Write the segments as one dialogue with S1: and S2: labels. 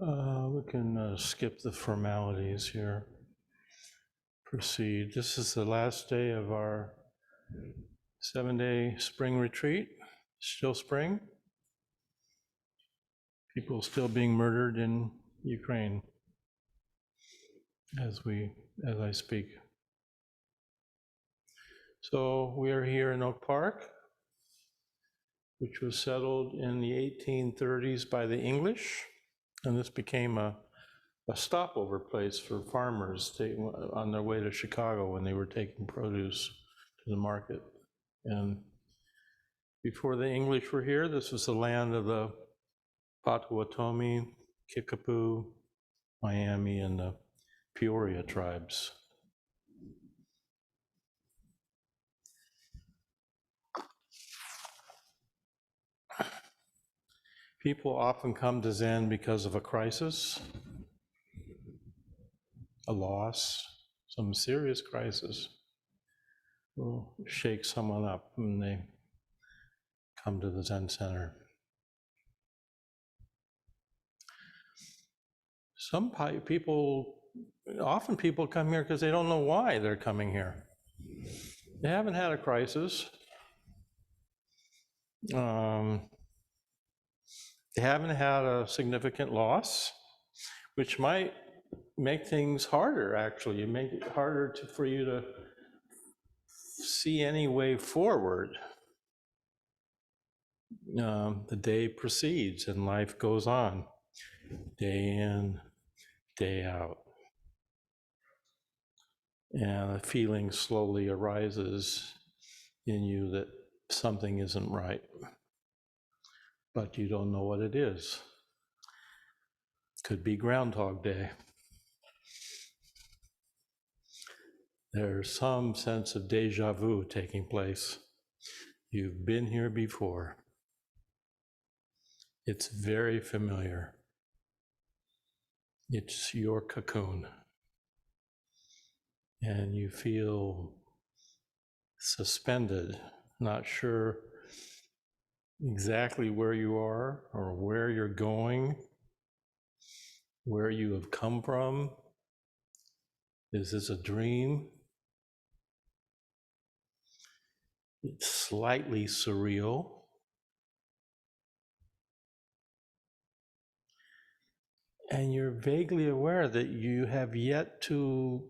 S1: We can skip the formalities here. Proceed. This is the last day of our 7-day spring retreat. Still spring. People still being murdered in Ukraine as I speak. So we are here in Oak Park, which was settled in the 1830s by the English, and this became a stopover place for farmers on their way to Chicago when they were taking produce to the market. And before the English were here, this was the land of the Potawatomi, Kickapoo, Miami, and the Peoria tribes. People often come to Zen because of a crisis, a loss, some serious crisis will shake someone up when they come to the Zen center. Often people come here because they don't know why they're coming here. They haven't had a crisis. They haven't had a significant loss, which might make things harder, actually. It make it harder for you to see any way forward. The day proceeds and life goes on, day in, day out. And a feeling slowly arises in you that something isn't right, but you don't know what it is. Could be Groundhog Day. There's some sense of déjà vu taking place. You've been here before. It's very familiar. It's your cocoon. And you feel suspended, not sure exactly where you are or where you're going, where you have come from. Is this a dream? It's slightly surreal. And you're vaguely aware that you have yet to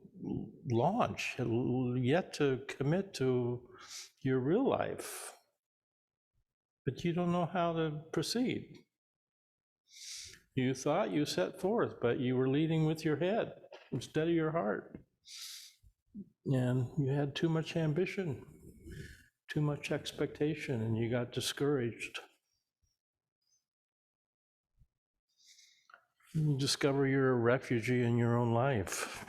S1: launch, yet to commit to your real life. But you don't know how to proceed. You thought you set forth, but you were leading with your head instead of your heart. And you had too much ambition, too much expectation, and you got discouraged. You discover you're a refugee in your own life.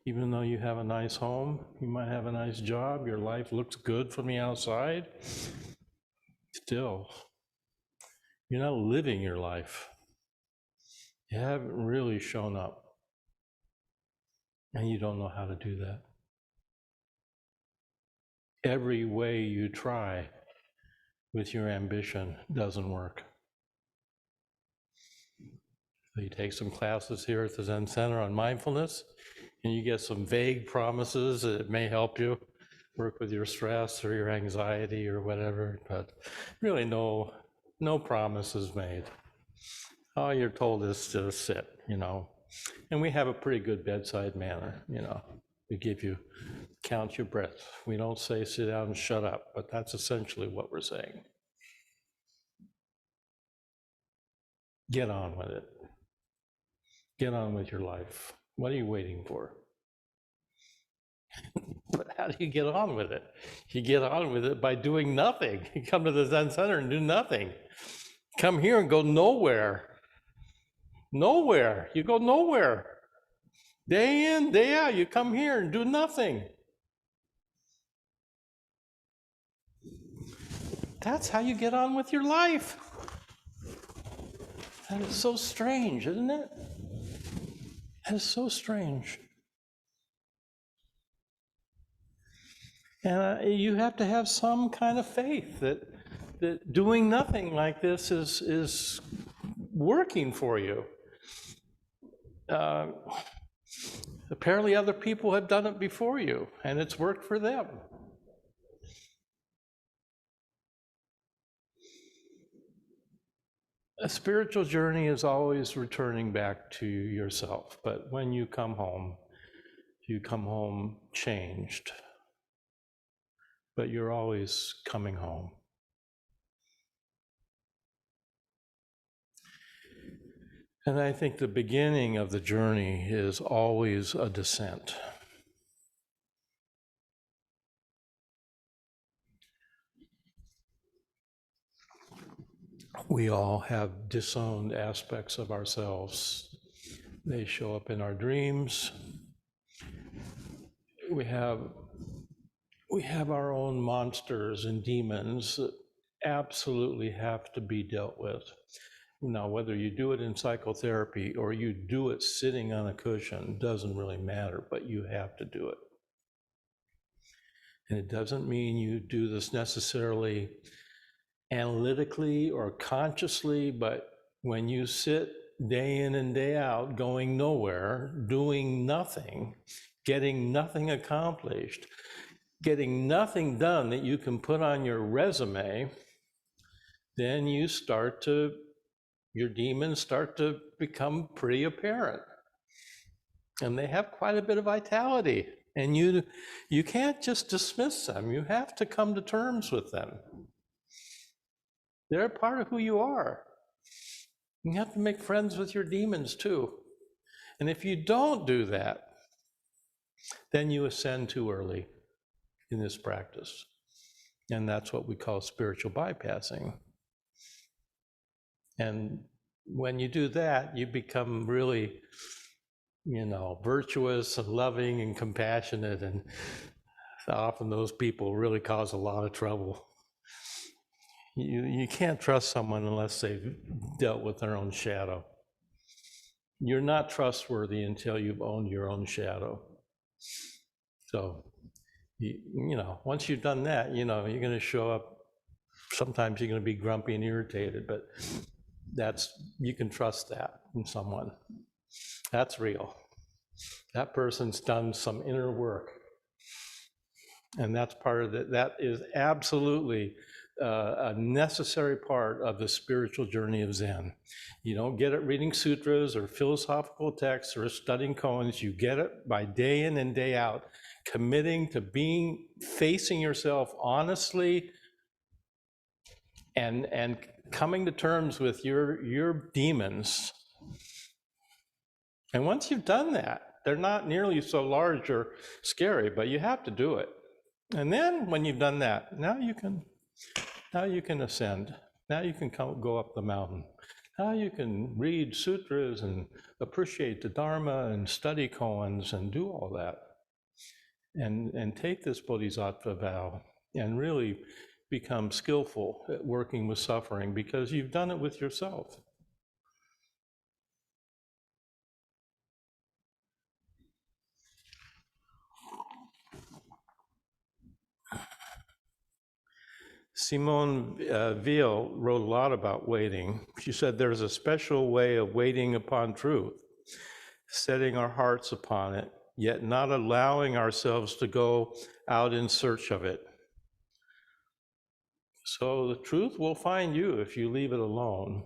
S1: Even though you have a nice home, you might have a nice job, your life looks good from the outside, still, you're not living your life. You haven't really shown up. And you don't know how to do that. Every way you try with your ambition doesn't work. So you take some classes here at the Zen Center on mindfulness, and you get some vague promises that it may help you work with your stress or your anxiety or whatever, but really no promises made. All you're told is to sit, And we have a pretty good bedside manner, We give you, count your breath. We don't say sit down and shut up, but that's essentially what we're saying. Get on with it. Get on with your life. What are you waiting for? But how do you get on with it? You get on with it by doing nothing. You come to the Zen Center and do nothing. Come here and go nowhere. Nowhere. You go nowhere. Day in, day out, you come here and do nothing. That's how you get on with your life. That is so strange, isn't it? That is so strange. And you have to have some kind of faith that doing nothing like this is working for you. Apparently other people have done it before you, and it's worked for them. A spiritual journey is always returning back to yourself, but when you come home changed, but you're always coming home. And I think the beginning of the journey is always a descent. We all have disowned aspects of ourselves. They show up in our dreams. We have our own monsters and demons that absolutely have to be dealt with. Now, whether you do it in psychotherapy or you do it sitting on a cushion doesn't really matter, but you have to do it. And it doesn't mean you do this necessarily analytically or consciously, but when you sit day in and day out, going nowhere, doing nothing, getting nothing accomplished, getting nothing done that you can put on your resume, then your demons start to become pretty apparent. And they have quite a bit of vitality. And you can't just dismiss them. You have to come to terms with them. They're a part of who you are. You have to make friends with your demons too. And if you don't do that, then you ascend too early in this practice. And that's what we call spiritual bypassing. And when you do that, you become really, virtuous and loving and compassionate. And often those people really cause a lot of trouble. You can't trust someone unless they've dealt with their own shadow. You're not trustworthy until you've owned your own shadow. So, once you've done that, you're going to show up. Sometimes you're going to be grumpy and irritated, but you can trust that in someone. That's real. That person's done some inner work. And that's part of it. That is absolutely a necessary part of the spiritual journey of Zen. You don't get it reading sutras or philosophical texts or studying koans. You get it by day in and day out, committing to facing yourself honestly and coming to terms with your demons. And once you've done that, they're not nearly so large or scary, but you have to do it. And then when you've done that, now you can ascend. Now you can go up the mountain. Now you can read sutras and appreciate the Dharma and study koans and do all that. And take this bodhisattva vow and really become skillful at working with suffering because you've done it with yourself. Simone Weil wrote a lot about waiting. She said there's a special way of waiting upon truth, setting our hearts upon it, yet not allowing ourselves to go out in search of it. So the truth will find you if you leave it alone.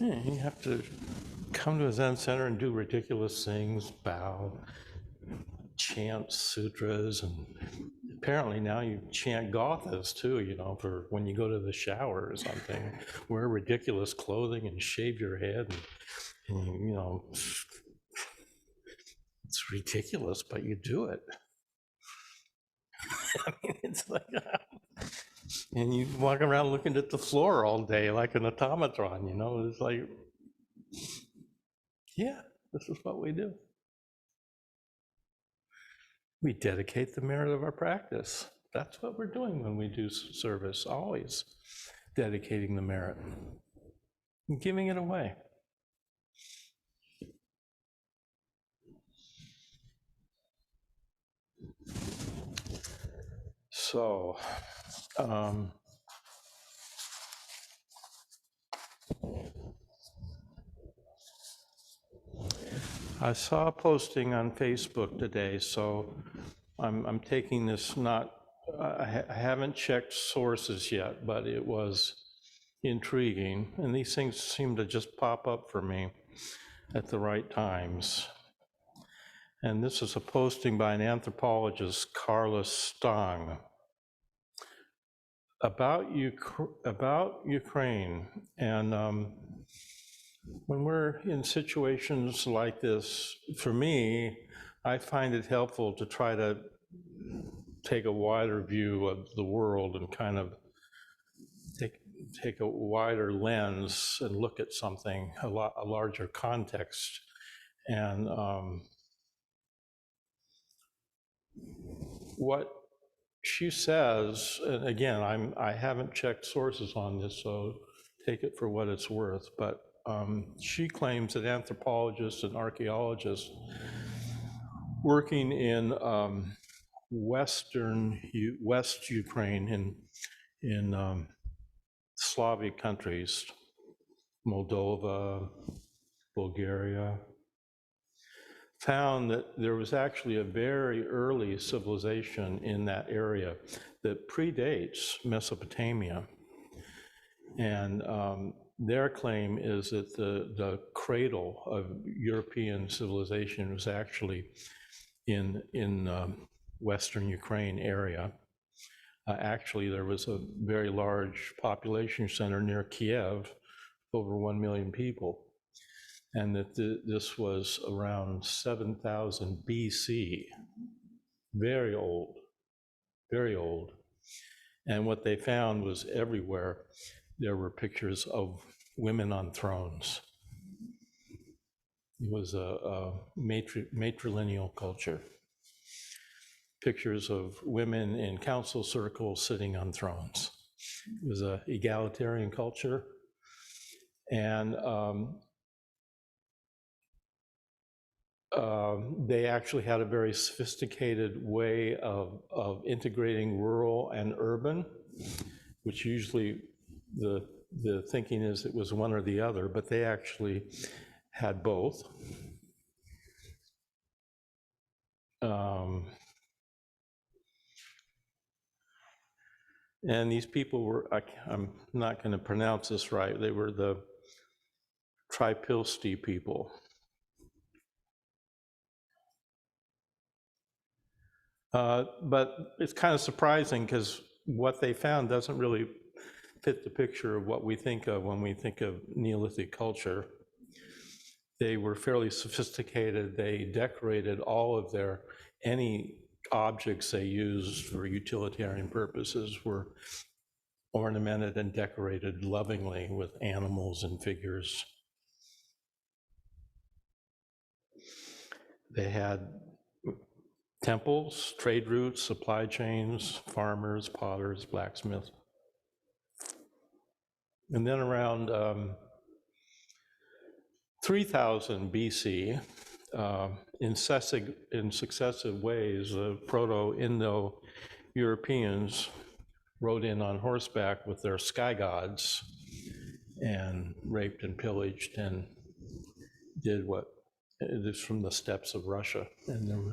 S1: Yeah, you have to come to a Zen center and do ridiculous things, bow, chant sutras, and apparently now you chant gathas too, for when you go to the shower or something. Wear ridiculous clothing and shave your head, and it's ridiculous, but you do it. I mean, it's like, and you walk around looking at the floor all day like an automaton, it's like, yeah, this is what we do. We dedicate the merit of our practice. That's what we're doing when we do service, always dedicating the merit. and giving it away. So, I saw a posting on Facebook today, so I'm taking this not, I haven't checked sources yet, but it was intriguing. And these things seem to just pop up for me at the right times. And this is a posting by an anthropologist, Carla Stang, about Ukraine. And when we're in situations like this, for me, I find it helpful to try to take a wider view of the world and kind of take a wider lens and look at something, a larger context. And what she says, and again, I haven't checked sources on this, so take it for what it's worth, but she claims that anthropologists and archaeologists working in West Ukraine, in Slavic countries, Moldova, Bulgaria, found that there was actually a very early civilization in that area that predates Mesopotamia. And their claim is that the cradle of European civilization was actually in Western Ukraine area. Actually, there was a very large population center near Kiev, over 1 million people. And that this was around 7,000 BC, very old, very old. And what they found was everywhere there were pictures of women on thrones. It was a matrilineal culture. Pictures of women in council circles sitting on thrones. It was an egalitarian culture. And they actually had a very sophisticated way of integrating rural and urban, which usually the thinking is it was one or the other, but they actually had both. And these people were, I'm not going to pronounce this right, they were the Tripilsti people. But it's kind of surprising because what they found doesn't really fit the picture of what we think of when we think of Neolithic culture. They were fairly sophisticated. They decorated all of any objects they used for utilitarian purposes were ornamented and decorated lovingly with animals and figures. They had temples, trade routes, supply chains, farmers, potters, blacksmiths. And then around 3000 BC, in successive ways, the Proto-Indo-Europeans rode in on horseback with their sky gods and raped and pillaged and did what is from the steppes of Russia. And there were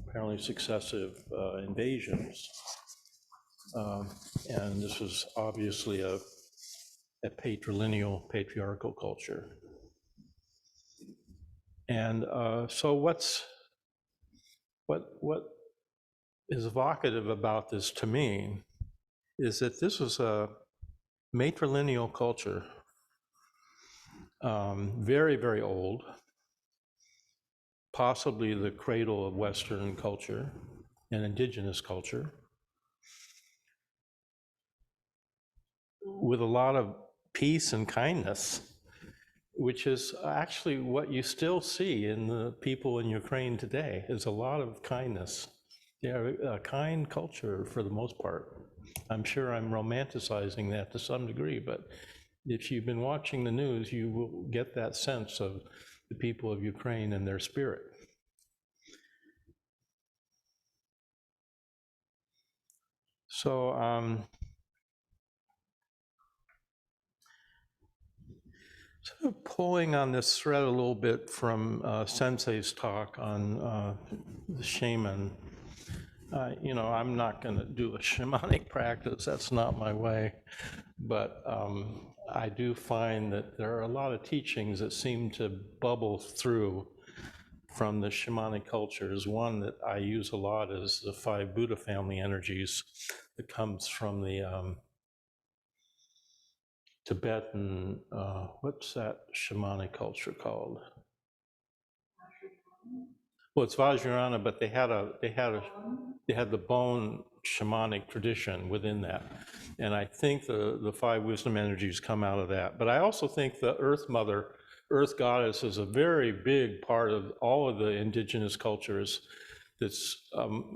S1: apparently successive invasions. And this was obviously a patrilineal, patriarchal culture. And so what is evocative about this to me is that this was a matrilineal culture, very, very old, possibly the cradle of Western culture and indigenous culture, with a lot of peace and kindness, which is actually what you still see in the people in Ukraine today, is a lot of kindness. They're a kind culture for the most part. I'm sure I'm romanticizing that to some degree, but if you've been watching the news, you will get that sense of the people of Ukraine and their spirit. So, sort of pulling on this thread a little bit from Sensei's talk on the shaman. I'm not going to do a shamanic practice. That's not my way. But I do find that there are a lot of teachings that seem to bubble through from the shamanic cultures. One that I use a lot is the 5 Buddha family energies that comes from the Tibetan, what's that shamanic culture called? Well, it's Vajrayana, but they had the bone shamanic tradition within that. And I think the 5 wisdom energies come out of that. But I also think the Earth Mother, Earth Goddess, is a very big part of all of the indigenous cultures that's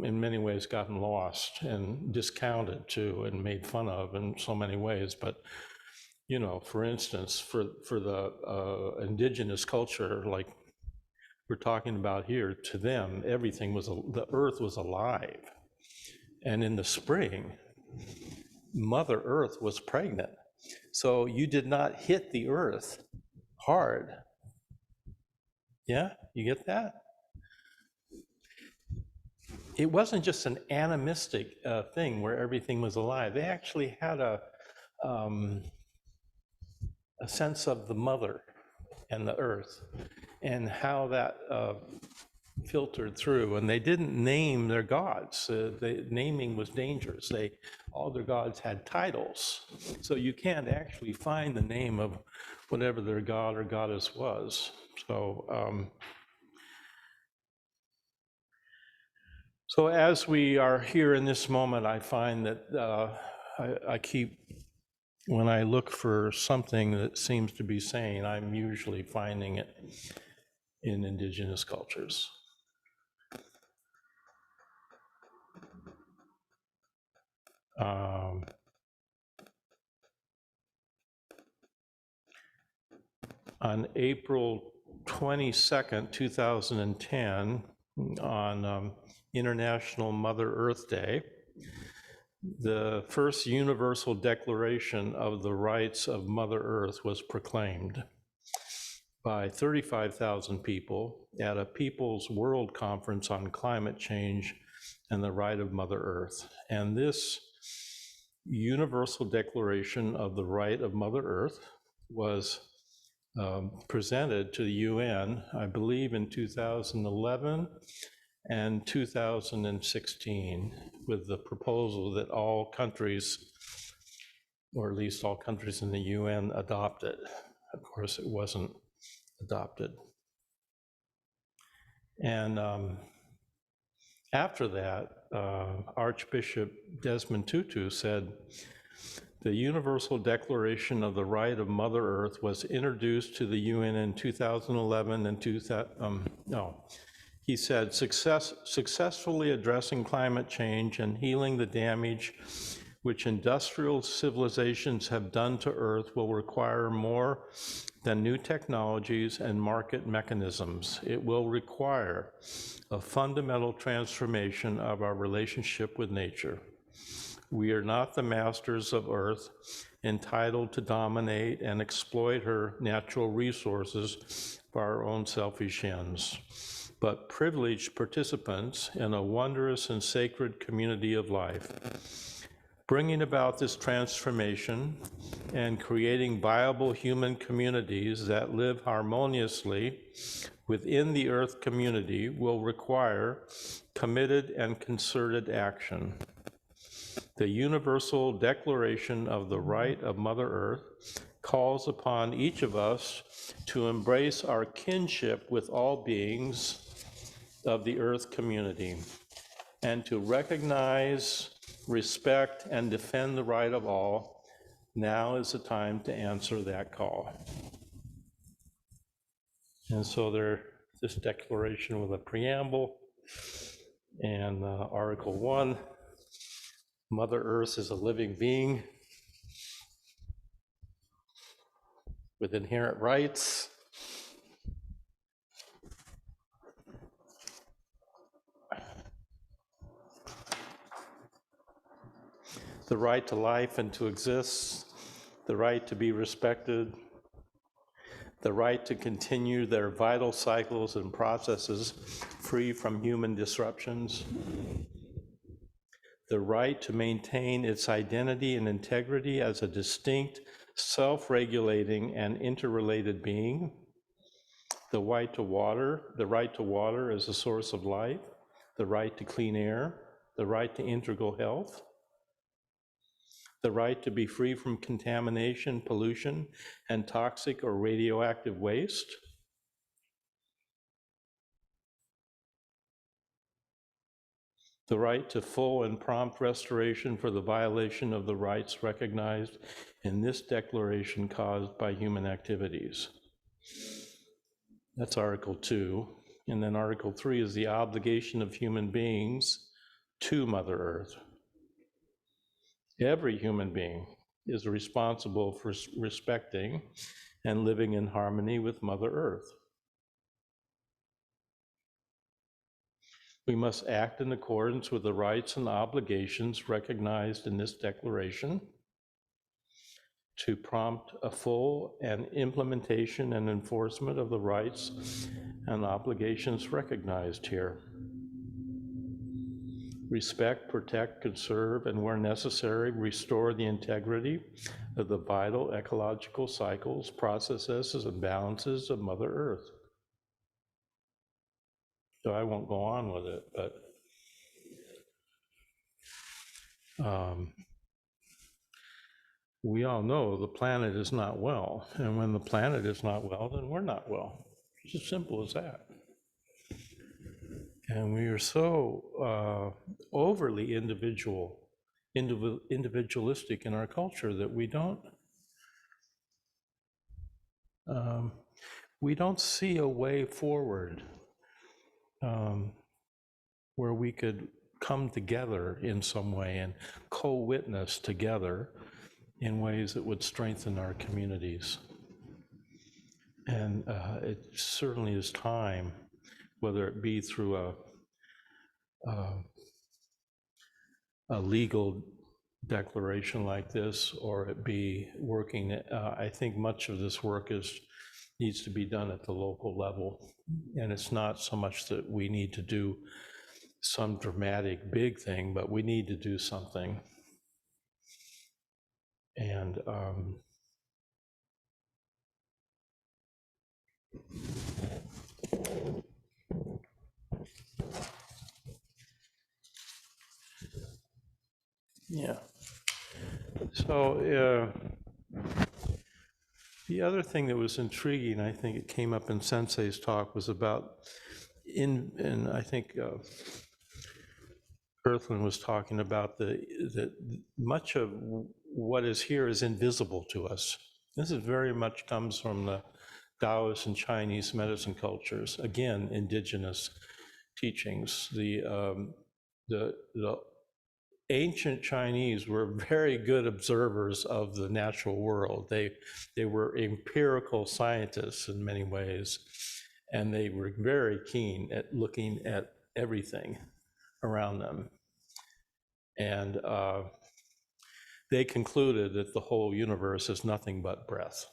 S1: in many ways gotten lost and discounted too and made fun of in so many ways. But, for instance, for the indigenous culture, like we're talking about here, to them, everything the earth was alive. And in the spring, Mother Earth was pregnant. So you did not hit the earth hard. Yeah, you get that? It wasn't just an animistic thing where everything was alive. They actually had a sense of the mother and the earth and how that filtered through. And they didn't name their gods. The naming was dangerous. All their gods had titles. So you can't actually find the name of whatever their god or goddess was. So as we are here in this moment, I find that when I look for something that seems to be sane, I'm usually finding it in indigenous cultures. On April 22nd, 2010, on International Mother Earth Day, the first universal declaration of the rights of Mother Earth was proclaimed by 35,000 people at a People's World Conference on Climate Change and the Right of Mother Earth. And this universal declaration of the right of Mother Earth was presented to the UN, I believe in 2011 and 2016, with the proposal that all countries, or at least all countries in the UN, adopt it. Of course, it wasn't adopted. And after that, Archbishop Desmond Tutu said, the Universal Declaration of the Right of Mother Earth was introduced to the UN in 2011 and he said, successfully addressing climate change and healing the damage which industrial civilizations have done to Earth will require more than new technologies and market mechanisms. It will require a fundamental transformation of our relationship with nature. We are not the masters of Earth, entitled to dominate and exploit her natural resources for our own selfish ends, but privileged participants in a wondrous and sacred community of life. Bringing about this transformation and creating viable human communities that live harmoniously within the Earth community will require committed and concerted action. The Universal Declaration of the Right of Mother Earth calls upon each of us to embrace our kinship with all beings of the Earth community and to recognize, respect, and defend the right of all. Now is the time to answer that call. And so this declaration with a preamble and Article 1, Mother Earth is a living being. with inherent rights. The right to life and to exist, the right to be respected, the right to continue their vital cycles and processes free from human disruptions, the right to maintain its identity and integrity as a distinct, self-regulating and interrelated being, the right to water as a source of life, the right to clean air, the right to integral health, the right to be free from contamination, pollution, and toxic or radioactive waste, the right to full and prompt restoration for the violation of the rights recognized in this declaration caused by human activities. That's Article 2. And then Article 3 is the obligation of human beings to Mother Earth. Every human being is responsible for respecting and living in harmony with Mother Earth. We must act in accordance with the rights and obligations recognized in this declaration to prompt a full and implementation and enforcement of the rights and obligations recognized here. Respect, protect, conserve, and where necessary, restore the integrity of the vital ecological cycles, processes, and balances of Mother Earth. So I won't go on with it, but we all know the planet is not well, and when the planet is not well, then we're not well. It's as simple as that. And we are so overly individualistic in our culture that we don't see a way forward where we could come together in some way and co-witness together in ways that would strengthen our communities. And it certainly is time, whether it be through a legal declaration like this, or it be working, I think much of this work needs to be done at the local level. And it's not so much that we need to do some dramatic big thing, but we need to do something. And yeah. So the other thing that was intriguing, I think it came up in Sensei's talk, was about, and I think Earthland was talking about that much of what is here is invisible to us. This is very much comes from the Taoist and Chinese medicine cultures, again, indigenous teachings. The ancient Chinese were very good observers of the natural world. They were empirical scientists in many ways, and they were very keen at looking at everything around them. And they concluded that the whole universe is nothing but breath.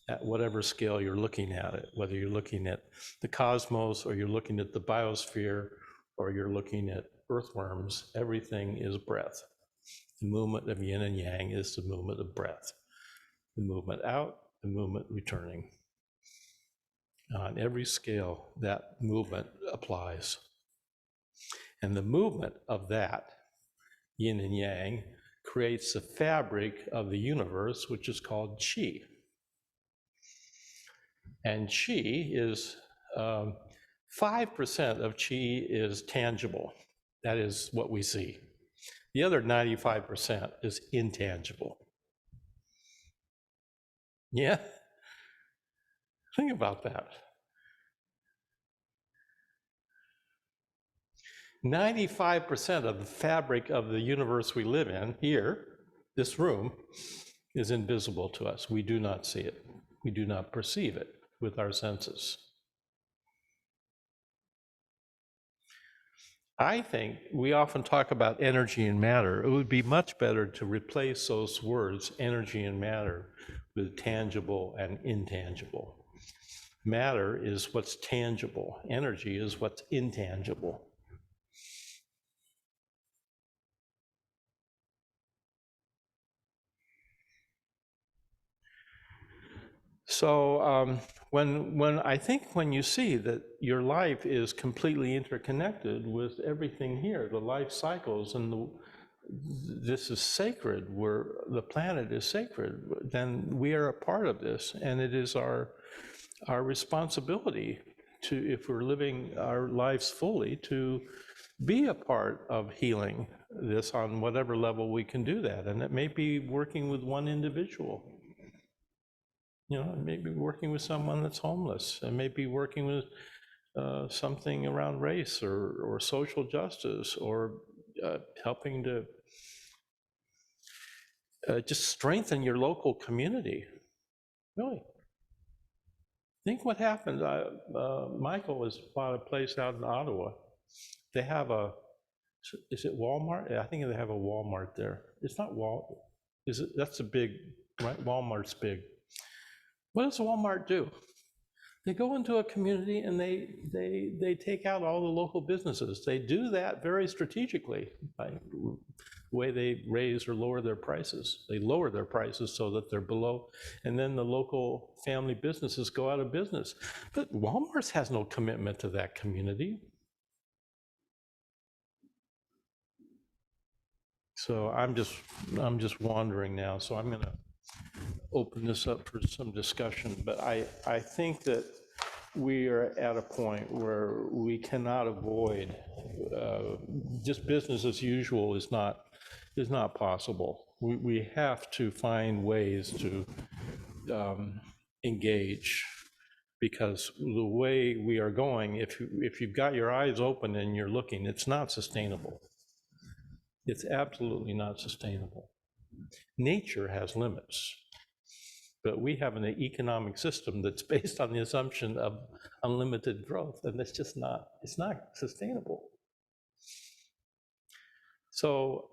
S1: At whatever scale you're looking at it, whether you're looking at the cosmos, or you're looking at the biosphere, or you're looking at earthworms, everything is breath. The movement of yin and yang is the movement of breath. The movement out, the movement returning. On every scale, that movement applies. And the movement of that, yin and yang, creates the fabric of the universe, which is called qi. And qi is, 5% of qi is tangible. That is what we see. The other 95% is intangible. Yeah? Think about that. 95% of the fabric of the universe we live in, here, this room, is invisible to us. We do not see it. We do not perceive it with our senses. I think we often talk about energy and matter. It would be much better to replace those words, energy and matter, with tangible and intangible. Matter is what's tangible. Energy is what's intangible. So when I think when you see that your life is completely interconnected with everything here, the life cycles and this is sacred, where the planet is sacred, then we are a part of this, and it is our responsibility to, if we're living our lives fully, to be a part of healing this on whatever level we can do that. And it may be working with one individual. You know, maybe working with someone that's homeless, and maybe working with something around race or social justice, or helping to just strengthen your local community. Really. Think what happened. Michael has bought a place out in Ottawa. They have is it Walmart? I think they have a Walmart there. It's not is it? That's a big, right? Walmart's big. What does Walmart do? They go into a community and they take out all the local businesses. They do that very strategically by the way they raise or lower their prices. They lower their prices so that they're below, and then the local family businesses go out of business. But Walmart has no commitment to that community. So I'm just wandering now, so I'm gonna open this up for some discussion, but I think that we are at a point where we cannot avoid, just business as usual is not possible. We have to find ways to engage, because the way we are going, if you've got your eyes open and you're looking, it's not sustainable. It's absolutely not sustainable. Nature has limits, but we have an economic system that's based on the assumption of unlimited growth, and it's just not, it's not sustainable. So,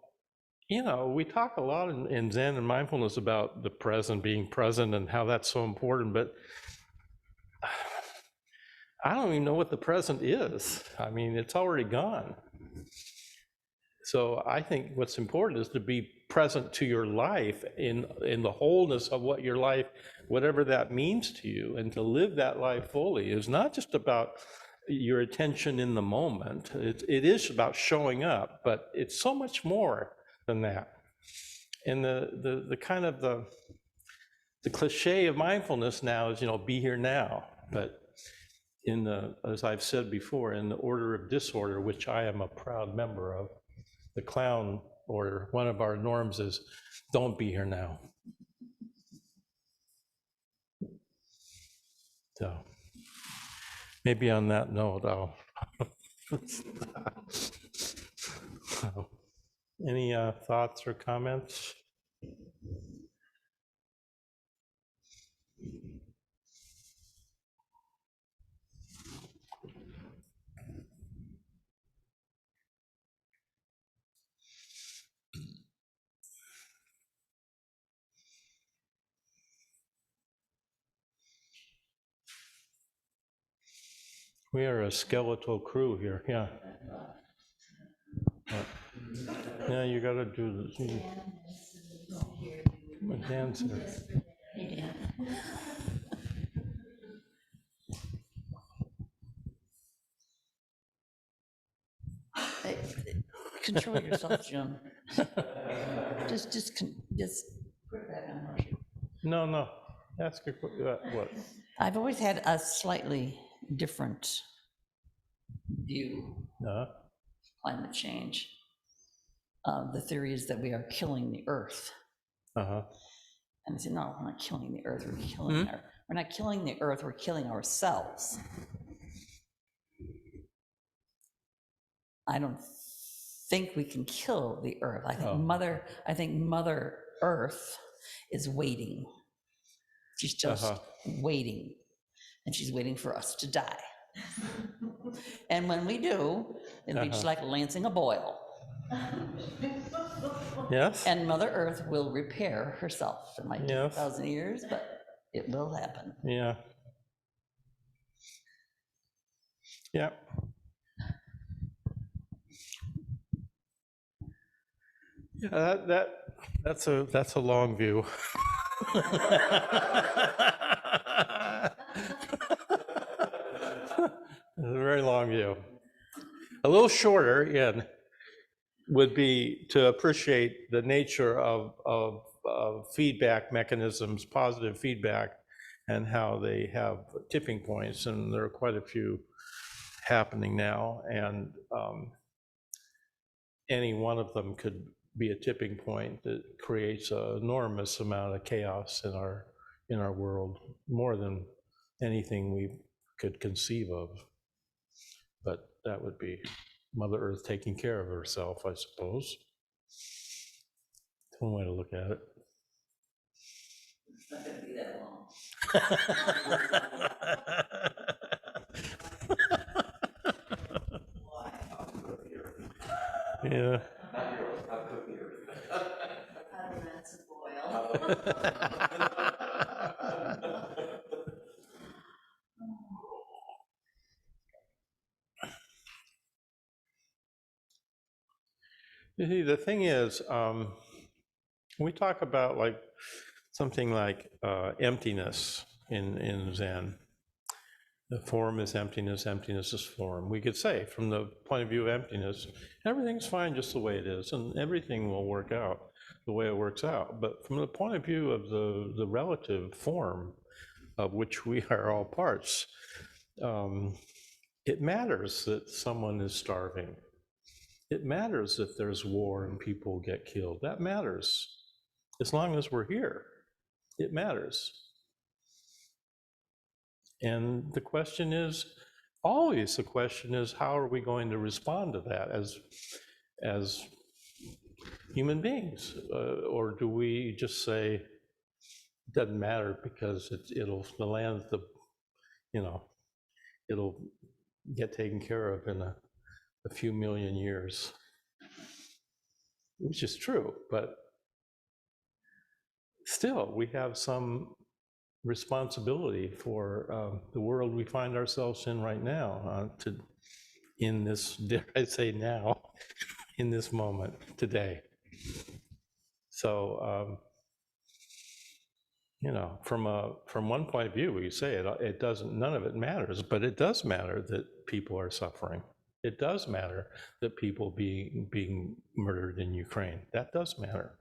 S1: you know, we talk a lot in Zen and mindfulness about the present, being present, and how that's so important, but I don't even know what the present is. I mean, it's already gone. So I think what's important is to be present to your life in the wholeness of what your life, whatever that means to you, and to live that life fully is not just about your attention in the moment. It is about showing up, but it's so much more than that. And the kind of the cliche of mindfulness now is, you know, be here now. But in the, as I've said before, in the order of disorder, which I am a proud member of, the clown order, one of our norms is don't be here now. So maybe on that note, I'll any thoughts or comments? We are a skeletal crew here, yeah. Yeah, you gotta do this. Dan's here.
S2: Hey, Dan. Hey, control yourself, Jim. Just put it back on, Roshi.
S1: No, ask a what?
S2: I've always had a slightly different view of climate change. The theory is that we are killing the earth. And I said, no, we're not killing the earth, we're killing we're not killing the earth, we're killing ourselves. I don't think we can kill the earth. I think Mother Earth is waiting She's just waiting, and she's waiting for us to die. And when we do, it'll be just like lancing a boil.
S1: Yes.
S2: And Mother Earth will repair herself. It might take 1,000 years, but it will happen.
S1: Yeah. Yeah. Yeah, that's a long view. It's a very long view. A little shorter, again, would be to appreciate the nature of feedback mechanisms, positive feedback, and how they have tipping points, and there are quite a few happening now, and any one of them could be a tipping point that creates an enormous amount of chaos in our world, more than anything we could conceive of. But that would be Mother Earth taking care of herself, I suppose. One way to look at it.
S2: It's not going to be that long.
S1: Yeah. You see, the thing is, we talk about like something like emptiness in Zen. The form is emptiness, emptiness is form. We could say, from the point of view of emptiness, everything's fine just the way it is, and everything will work out the way it works out. But from the point of view of the relative form of which we are all parts, it matters that someone is starving. It matters if there's war and people get killed. That matters. As long as we're here, it matters. And the question is, always the question is, how are we going to respond to that as human beings? Or do we just say, it doesn't matter because it'll get taken care of in a few million years? Which is true, but still, we have some responsibility for the world we find ourselves in right now, in this, dare I say now, in this moment, today. So, from one point of view, we say it doesn't, none of it matters, but it does matter that people are suffering. It does matter that people being murdered in Ukraine. That does matter.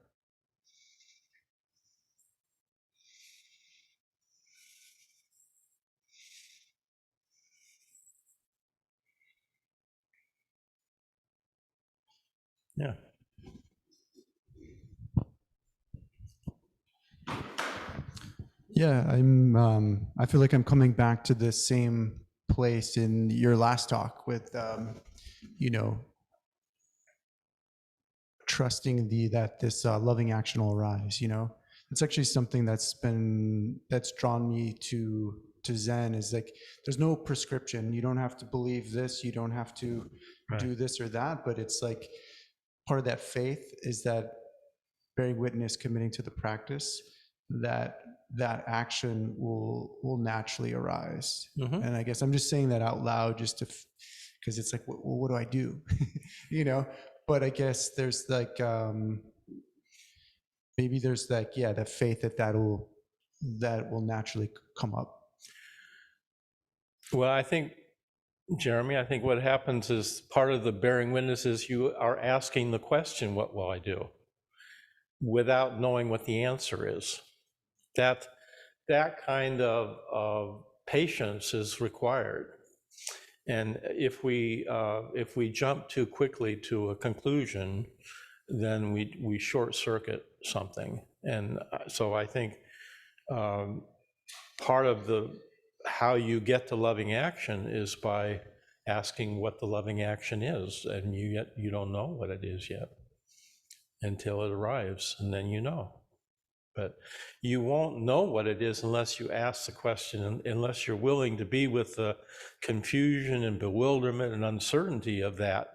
S1: Yeah.
S3: Yeah, I feel like I'm coming back to the same place in your last talk with, trusting that this loving action will arise. It's actually something that's drawn me to Zen. Is like, there's no prescription. You don't have to believe this. You don't have to do this or that. But it's like part of that faith is that bearing witness, committing to the practice, that action will naturally arise.
S1: Mm-hmm.
S3: And I guess I'm just saying that out loud just because it's like, well, what do I do? But I guess there's like, maybe there's like, that faith that will naturally come up.
S1: Well, I think, Jeremy, what happens is part of the bearing witness is you are asking the question, what will I do? Without knowing what the answer is. That kind of patience is required. And if we jump too quickly to a conclusion, then we short circuit something. And so I think part of how you get to loving action is by asking what the loving action is, and you don't know what it is yet until it arrives, and then you know. But you won't know what it is unless you ask the question, unless you're willing to be with the confusion and bewilderment and uncertainty of that,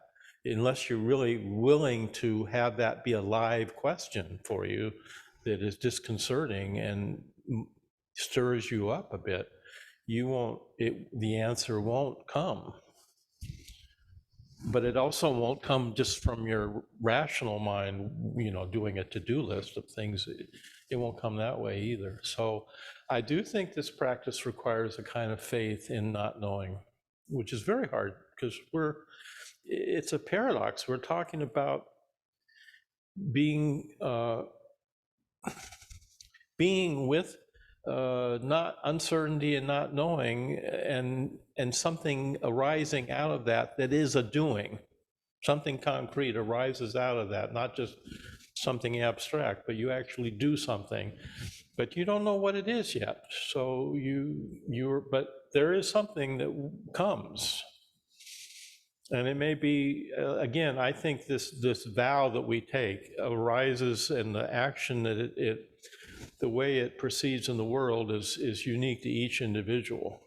S1: unless you're really willing to have that be a live question for you that is disconcerting and stirs you up a bit, the answer won't come. But it also won't come just from your rational mind, doing a to-do list of things. It won't come that way either. So I do think this practice requires a kind of faith in not knowing, which is very hard because it's a paradox. We're talking about being with not uncertainty and not knowing, and something arising out of that is a doing. Something concrete arises out of that, not just something abstract, but you actually do something, but you don't know what it is yet. So but there is something that comes. And it may be, again, I think this vow that we take arises, and the action that the way it proceeds in the world is unique to each individual.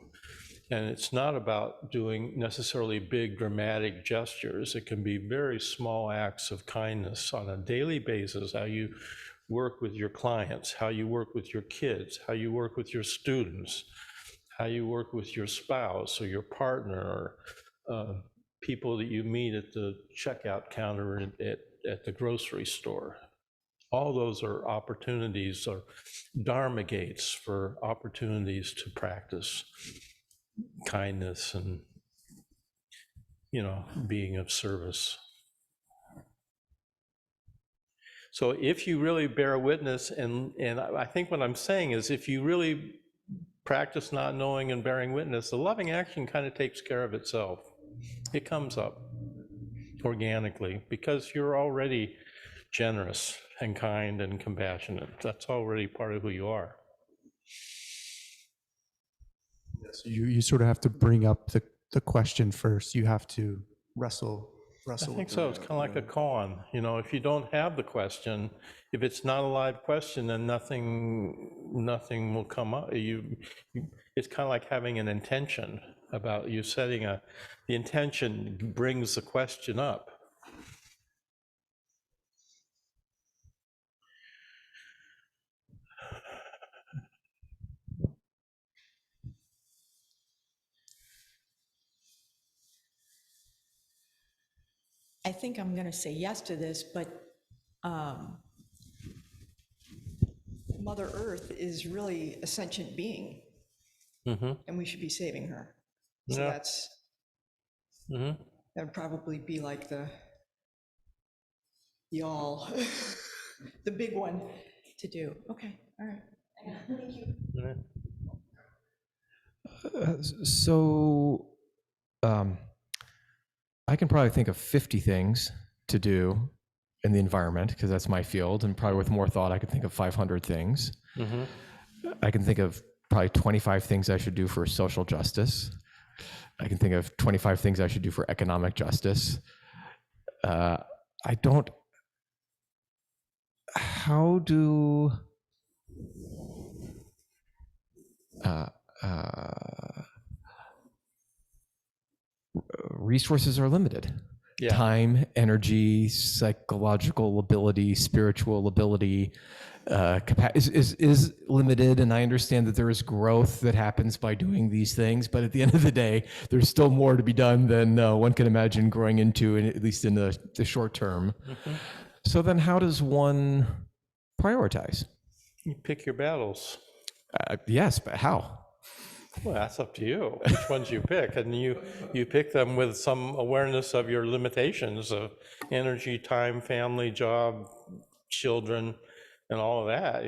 S1: And it's not about doing necessarily big dramatic gestures. It can be very small acts of kindness on a daily basis, how you work with your clients, how you work with your kids, how you work with your students, how you work with your spouse or your partner, or people that you meet at the checkout counter at the grocery store. All those are opportunities, or dharma gates for opportunities to practice kindness and, being of service. So if you really bear witness, and I think what I'm saying is, if you really practice not knowing and bearing witness, the loving action kind of takes care of itself. It comes up organically because you're already generous and kind and compassionate. That's already part of who you are.
S3: So you sort of have to bring up the question first. You have to wrestle.
S1: I think so. It's kind of like a koan. If you don't have the question, if it's not a live question, then nothing will come up. It's kind of like having an intention about you setting the intention brings the question up.
S4: I think I'm going to say yes to this, but Mother Earth is really a sentient being, and we should be saving her. So that would probably be like the the big one to do. Okay, all right. Thank you.
S5: So I can probably think of 50 things to do in the environment, because that's my field, and probably with more thought I could think of 500 things. I can think of probably 25 things I should do for social justice. I can think of 25 things I should do for economic justice. How do resources are limited. Yeah. Time, energy, psychological ability, spiritual ability, is limited, and I understand that there is growth that happens by doing these things, but at the end of the day, there's still more to be done than one can imagine growing into, at least in the short term. So then how does one prioritize?
S1: You pick your battles.
S5: Yes, but how?
S1: Well, that's up to you, which ones you pick, and you pick them with some awareness of your limitations of energy, time, family, job, children, and all of that.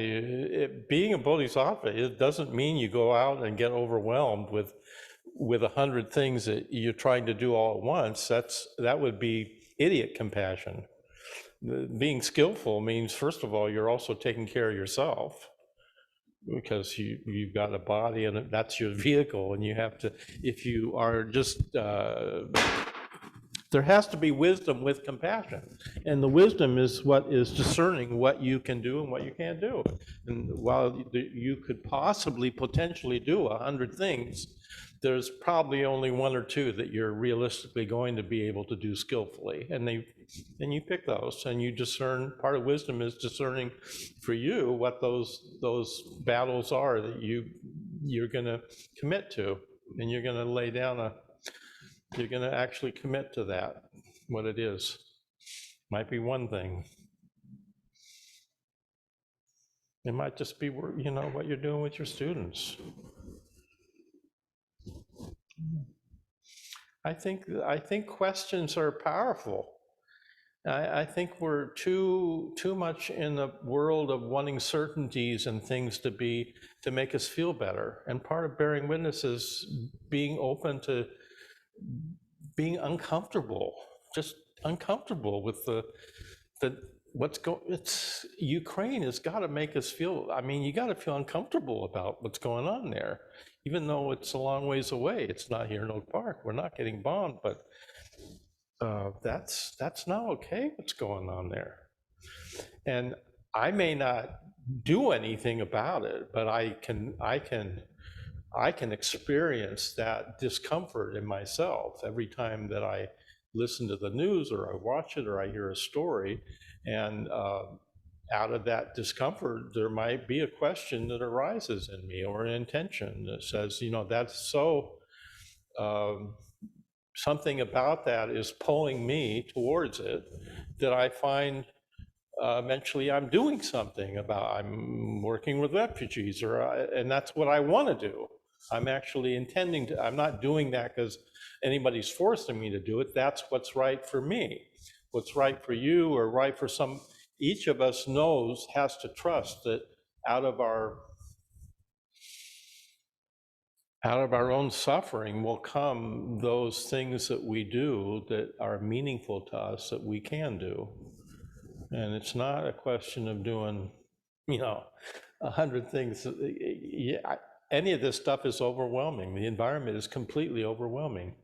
S1: Being a bodhisattva, it doesn't mean you go out and get overwhelmed with 100 things that you're trying to do all at once. That would be idiot compassion. Being skillful means, first of all, you're also taking care of yourself, because you've got a body and that's your vehicle, and you have to, if you are just There has to be wisdom with compassion. And the wisdom is what is discerning what you can do and what you can't do. And while you could possibly, potentially do 100 things, there's probably only 1 or 2 that you're realistically going to be able to do skillfully. And you pick those and you discern. Part of wisdom is discerning for you what those battles are that you're going to commit to, and you're going to lay down you're going to actually commit to that, what it is. Might be one thing. It might just be, what you're doing with your students. I think questions are powerful. I think we're too much in the world of wanting certainties and things to make us feel better. And part of bearing witness is being open to being uncomfortable, just uncomfortable with Ukraine has got to make us feel, you got to feel uncomfortable about what's going on there, even though it's a long ways away. It's not here in Oak Park. We're not getting bombed, but that's not okay what's going on there. And I may not do anything about it, but I can experience that discomfort in myself every time that I listen to the news or I watch it or I hear a story. And out of that discomfort, there might be a question that arises in me or an intention that says, that's so, something about that is pulling me towards it, that I find eventually I'm doing something about, I'm working with refugees, and that's what I want to do. I'm actually intending to, I'm not doing that because anybody's forcing me to do it. That's what's right for me. What's right for you or right for each of us has to trust that out of our own suffering will come those things that we do that are meaningful to us that we can do. And it's not a question of doing, 100 things. Yeah, any of this stuff is overwhelming. The environment is completely overwhelming.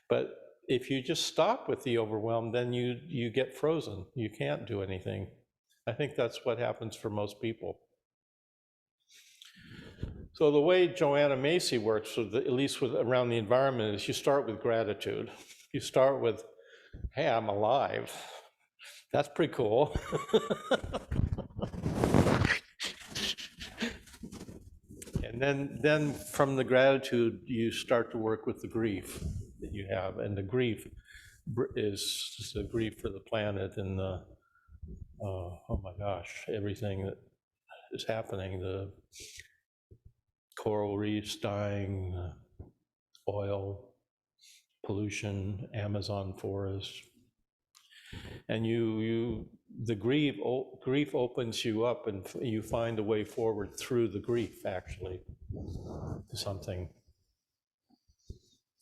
S1: But if you just stop with the overwhelm, then you get frozen. You can't do anything. I think that's what happens for most people. So the way Joanna Macy works, at least around the environment, is you start with gratitude. You start with, hey, I'm alive. That's pretty cool. And then from the gratitude, you start to work with the grief that you have. And the grief is the grief for the planet and oh my gosh, everything that is happening, the coral reefs dying, oil, pollution, Amazon forest. And the grief opens you up, and you find a way forward through the grief, actually, to something.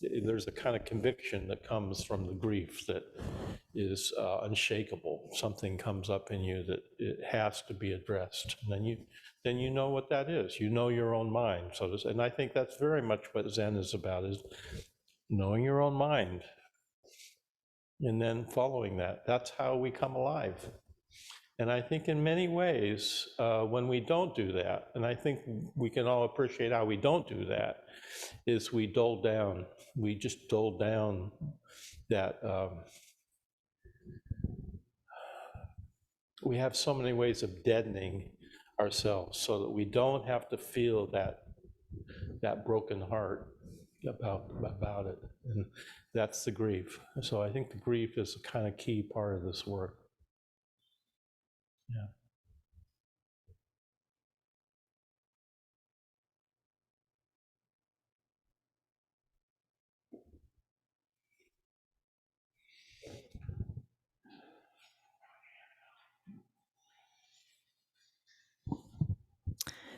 S1: There's a kind of conviction that comes from the grief that is unshakable. Something comes up in you that it has to be addressed. And then you know what that is. You know your own mind. And I think that's very much what Zen is about, is knowing your own mind. And then following that. That's how we come alive. And I think in many ways, when we don't do that, and I think we can all appreciate how we don't do that, is we dull down. We just dull down that. We have so many ways of deadening ourselves so that we don't have to feel that broken heart about it. And that's the grief. So I think the grief is a kind of key part of this work. Yeah.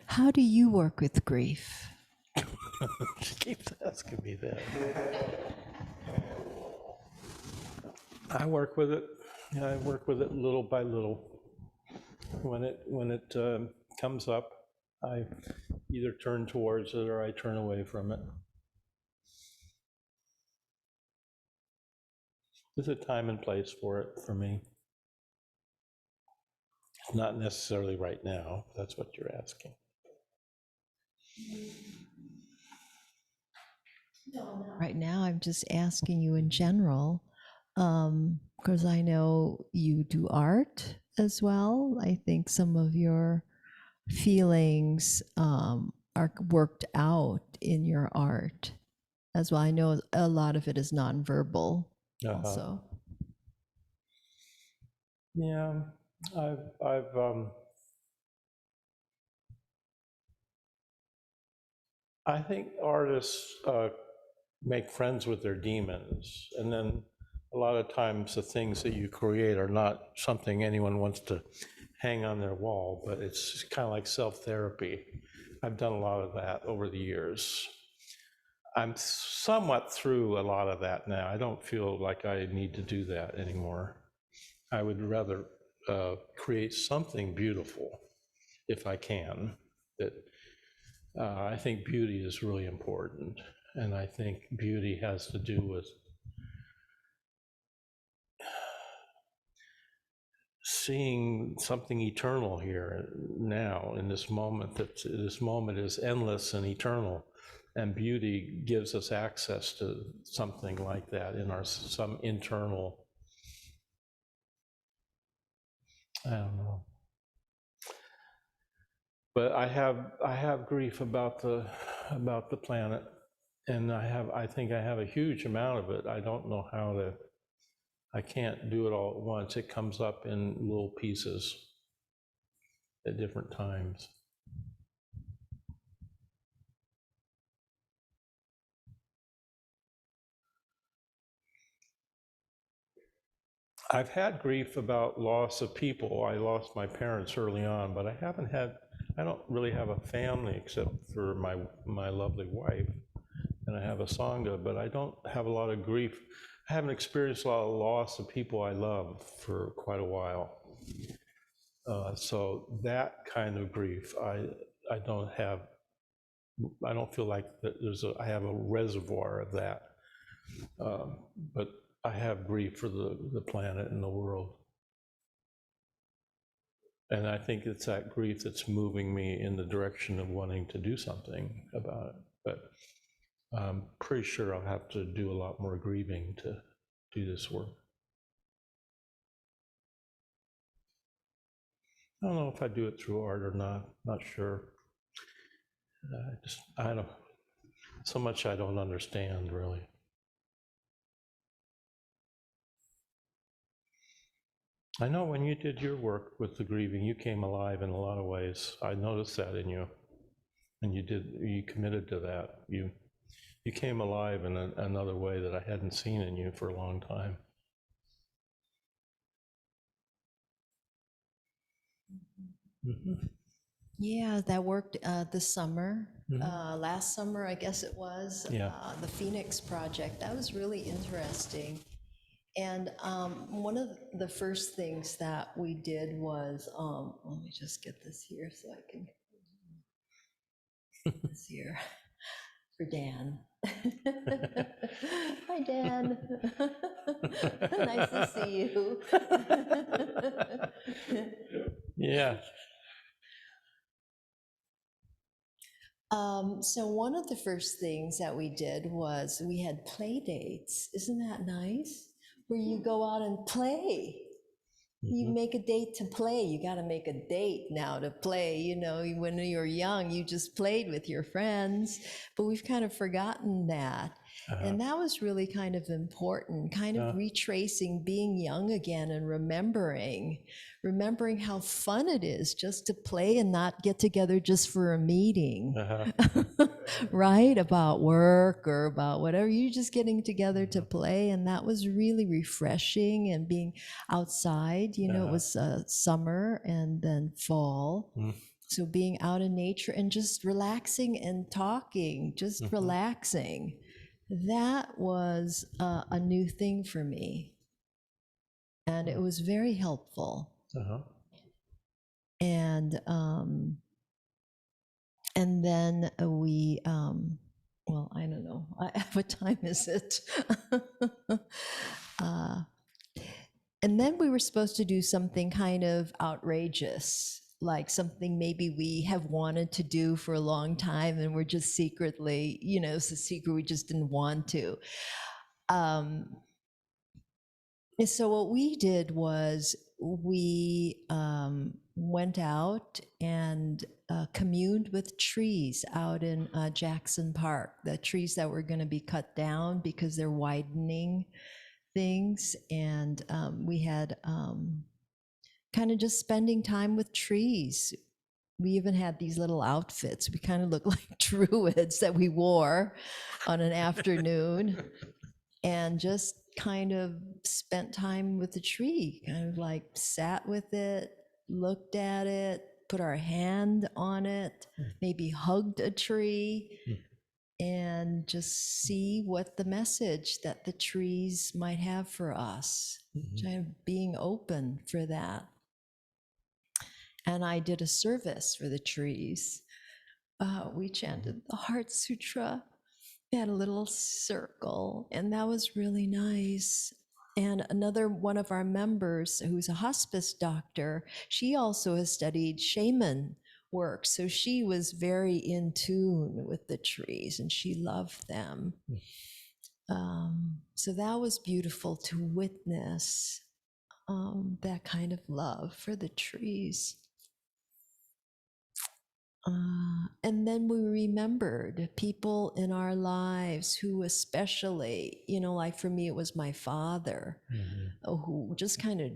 S6: How do you work with grief?
S1: She keeps asking me that. I work with it. I work with it little by little. When it comes up, I either turn towards it or I turn away from it. There's a time and place for it for me. Not necessarily right now, if that's what you're asking.
S6: Right now, I'm just asking you in general, because I know you do art as well. I think some of your feelings are worked out in your art as well. I know a lot of it is nonverbal also.
S1: Yeah, I think artists make friends with their demons, and then a lot of times the things that you create are not something anyone wants to hang on their wall, but it's kind of like self-therapy. I've done a lot of that over the years. I'm somewhat through a lot of that now. I don't feel like I need to do that anymore. I would rather create something beautiful if I can. That I think beauty is really important, and I think beauty has to do with seeing something eternal here now in this moment, that this moment is endless and eternal, and beauty gives us access to something like that in our some internal, I don't know. But I have grief about the planet, and I think I have a huge amount of it. I don't know how to. I can't do it all at once. It comes up in little pieces at different times. I've had grief about loss of people. I lost my parents early on, but I don't really have a family except for my lovely wife, and I have a Sangha, but I don't have a lot of grief. I haven't experienced a lot of loss of people I love for quite a while. So that kind of grief, I don't have. I don't feel like that I have a reservoir of that, but I have grief for the planet and the world. And I think it's that grief that's moving me in the direction of wanting to do something about it. But I'm pretty sure I'll have to do a lot more grieving to do this work. I don't know if I do it through art or not sure. I don't, so much I don't understand, really. I know when you did your work with the grieving, you came alive in a lot of ways. I noticed that in you, and you committed to that. You came alive in another way that I hadn't seen in you for a long time. Mm-hmm.
S6: Yeah, that worked this summer. Last summer, I guess it was.
S1: Yeah.
S6: The Phoenix Project. That was really interesting. And one of the first things that we did was, let me just get this here so I can this here for Dan. Hi, Dan. Nice to see you.
S1: Yeah.
S6: So one of the first things that we did was we had play dates. Isn't that nice? Where you go out and play. You make a date to play. You got to make a date now to play. You know, when you were young, you just played with your friends, but we've kind of forgotten that. And that was really kind of important, kind of retracing being young again and remembering how fun it is just to play and not get together just for a meeting, right? About work or about whatever. You're just getting together to play. And that was really refreshing, and being outside, you know, it was summer and then fall. So being out in nature and just relaxing and talking, just relaxing. That was a new thing for me, and it was very helpful. And then we, well, I don't know. What time is it? And then we were supposed to do something kind of outrageous, like something maybe we have wanted to do for a long time and we're just secretly, it's a secret, we just didn't want to. And so what we did was we went out and communed with trees out in Jackson Park, the trees that were going to be cut down because they're widening things. And we had kind of just spending time with trees. We even had these little outfits. We kind of looked like druids that we wore on an afternoon and just kind of spent time with the tree, kind of like sat with it, looked at it, put our hand on it, maybe hugged a tree, and just see what the message that the trees might have for us, kind of being open for that. And I did a service for the trees. We chanted the Heart Sutra. We had a little circle, and that was really nice. And another one of our members, who's a hospice doctor, she also has studied shaman work. So she was very in tune with the trees and she loved them. So that was beautiful to witness, that kind of love for the trees. And then we remembered people in our lives who especially, like for me, it was my father, who just kind of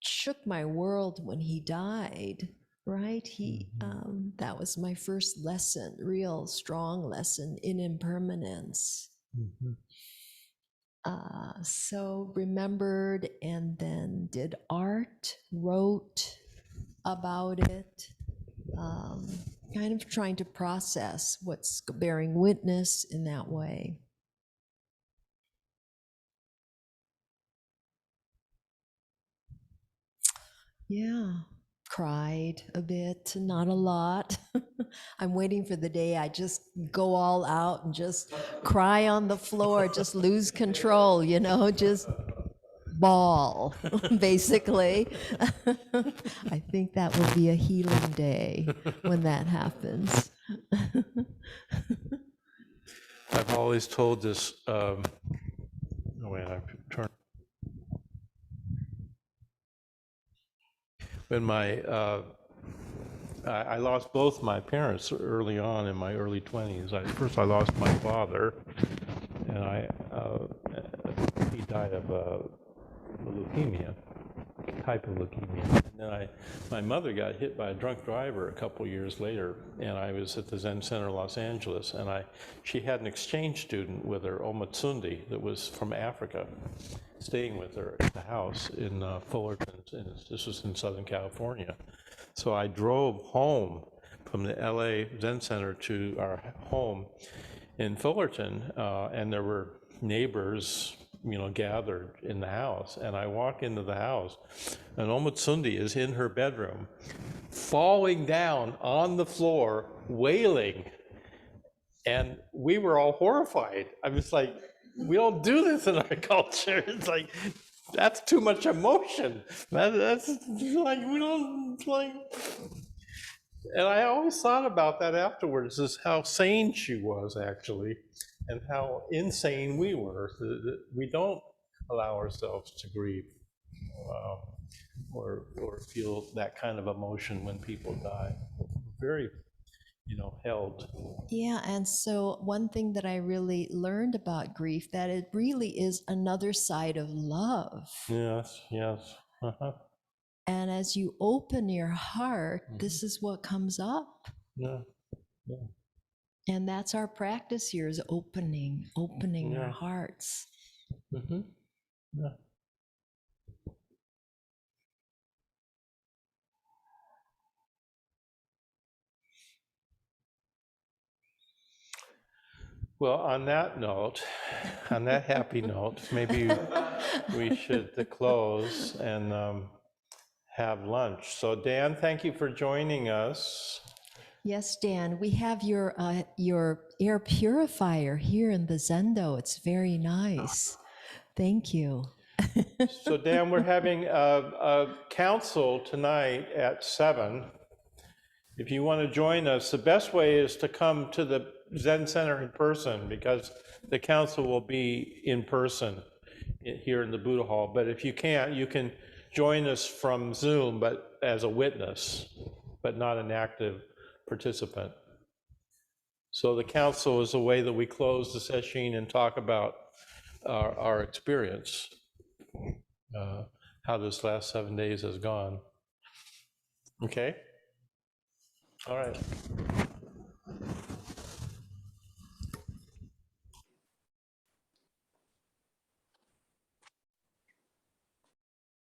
S6: shook my world when he died, right? That was my first lesson, real strong lesson in impermanence. So remembered, and then did art, wrote about it. Kind of trying to process what's bearing witness in that way. Yeah, cried a bit, not a lot. I'm waiting for the day I just go all out and just cry on the floor, just lose control, just bawl, basically. I think that will be a healing day when that happens.
S1: I've always told this, wait, I've turned. When I lost both my parents early on in my early 20s. First I lost my father, and he died of leukemia, type of leukemia. And then my mother got hit by a drunk driver a couple years later, and I was at the Zen Center Los Angeles, and she had an exchange student with her, Omatsundi, that was from Africa, staying with her at the house in Fullerton, and this was in Southern California. So I drove home from the LA Zen Center to our home in Fullerton, and there were neighbors, gathered in the house. And I walk into the house, and Omatsundi is in her bedroom, falling down on the floor, wailing. And we were all horrified. I was like, we don't do this in our culture. It's like, that's too much emotion. That's like, we don't, like. And I always thought about that afterwards, is how sane she was, actually, and how insane we were. We don't allow ourselves to grieve or feel that kind of emotion when people die. Very, held.
S6: Yeah, and so one thing that I really learned about grief, that it really is another side of love.
S1: Yes.
S6: And as you open your heart, this is what comes up.
S1: Yeah.
S6: And that's our practice here, is opening our hearts.
S1: Yeah. Well, on that note, on that happy note, maybe we should close and have lunch. So Dan, thank you for joining us.
S6: Yes, Dan, we have your air purifier here in the Zendo. It's very nice. Thank you.
S1: So Dan, we're having a council tonight at 7. If you want to join us, the best way is to come to the Zen Center in person, because the council will be in person here in the Buddha Hall. But if you can't, you can join us from Zoom, but as a witness, but not an active participant. So the council is a way that we close the session and talk about our experience, how this last 7 days has gone. Okay? All right.